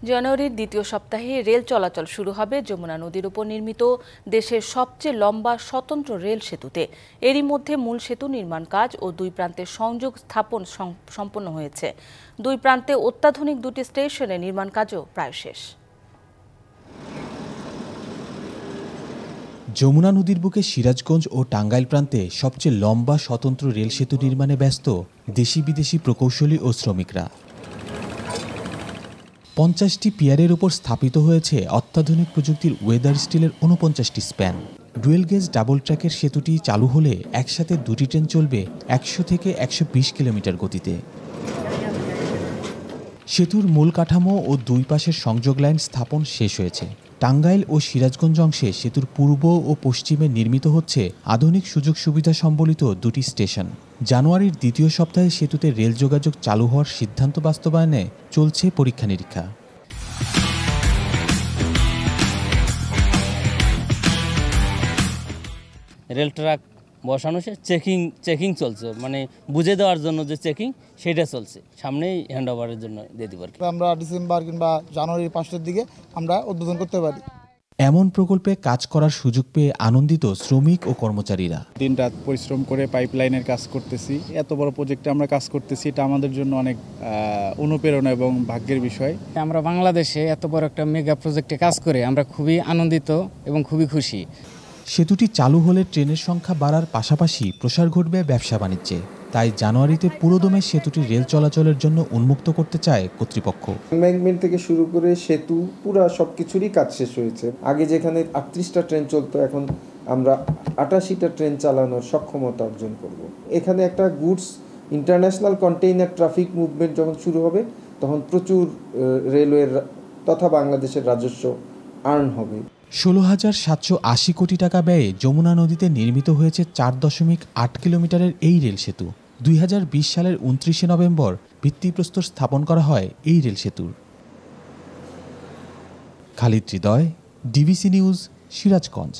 জানুয়ারির দ্বিতীয় সপ্তাহে রেল চলাচল শুরু হবে যমুনা নদীর উপর নির্মিত দেশের সবচেয়ে লম্বা স্বতন্ত্র রেল সেতুতে। এরই মধ্যে মূল সেতু নির্মাণ কাজ ও দুই প্রান্তের সংযোগ স্থাপন সম্পন্ন হয়েছে। দুই প্রান্তে অত্যাধুনিক দুটি স্টেশনে নির্মাণ কাজও প্রায় শেষ। যমুনা নদীর বুকে সিরাজগঞ্জ ও টাঙ্গাইল প্রান্তে সবচেয়ে লম্বা স্বতন্ত্র রেল সেতু নির্মাণে ব্যস্ত দেশি বিদেশি প্রকৌশলী ও শ্রমিকরা। 50টি পিয়ারের উপর স্থাপিত হয়েছে অত্যাধুনিক প্রযুক্তির ওয়েদার স্টিলের 49টি স্প্যান। ডুয়েল গেজ ডাবল ট্র্যাকের সেতুটি চালু হলে একসাথে দুটি ট্রেন চলবে 100 থেকে 120 কিলোমিটার গতিতে। সেতুর মূল কাঠামো ও দুই পাশের সংযোগ লাইন স্থাপন শেষ হয়েছে। টাঙ্গাইল ও সিরাজগঞ্জ অংশে সেতুর পূর্ব ও পশ্চিমে নির্মিত হচ্ছে আধুনিক সুযোগ সুবিধা সম্বলিত দুটি স্টেশন। জানুয়ারির দ্বিতীয় সপ্তাহে সেতুতে রেল যোগাযোগ চালু হওয়ার সিদ্ধান্ত বাস্তবায়নে চলছে পরীক্ষা নিরীক্ষা। রেল ট্রাক বসানো চেকিং চলছে, মানে বুঝে দেওয়ার জন্য যে চেকিং সেটা চলছে, সামনেই হ্যান্ড ওভারের জন্য দিয়ে দিব। আমরা ডিসেম্বর কিংবা জানুয়ারির 5 দিকে আমরা উদ্বোধন করতে পারি। এমন প্রকল্পে কাজ করার সুযোগ পেয়ে আনন্দিত শ্রমিক ও কর্মচারীরা। দিনরাত পরিশ্রম করে পাইপলাইনের কাজ করতেছি, এত বড় প্রজেক্টে আমরা কাজ করতেছি, এটা আমাদের জন্য অনেক অনুপ্রেরণা এবং ভাগ্যের বিষয়। আমরা বাংলাদেশে এত বড় একটা মেগা প্রজেক্টে কাজ করে আমরা খুবই আনন্দিত এবং খুবই খুশি। সেতুটি চালু হলে ট্রেনের সংখ্যা বাড়ার পাশাপাশি প্রসার ঘটবে ব্যবসা বাণিজ্যে। তাই জানুয়ারিতে পুরোদমে সেতুটি রেল চলাচলের জন্য উন্মুক্ত করতে চায় কর্তৃপক্ষ। এম্বাঙ্কমেন্ট থেকে শুরু করে সেতু পুরা সবকিছুরই কাজ শেষ হয়েছে। আগে যেখানে 38টা ট্রেন চলতো, এখন আমরা 88টা ট্রেন চালানোর সক্ষমতা অর্জন করব। এখানে একটা goods international container traffic movement যখন শুরু হবে, তখন প্রচুর রেলওয়ের তথা বাংলাদেশের রাজস্ব আর্ন হবে। 16,780 কোটি টাকা ব্যয়ে যমুনা নদীতে নির্মিত হয়েছে 4.8 কিলোমিটারের এই রেল সেতু। 2020 সালের 29শে নভেম্বর ভিত্তিপ্রস্তর স্থাপন করা হয় এই রেল সেতুর। খালিদ হৃদয়, ডিবিসি নিউজ, সিরাজগঞ্জ।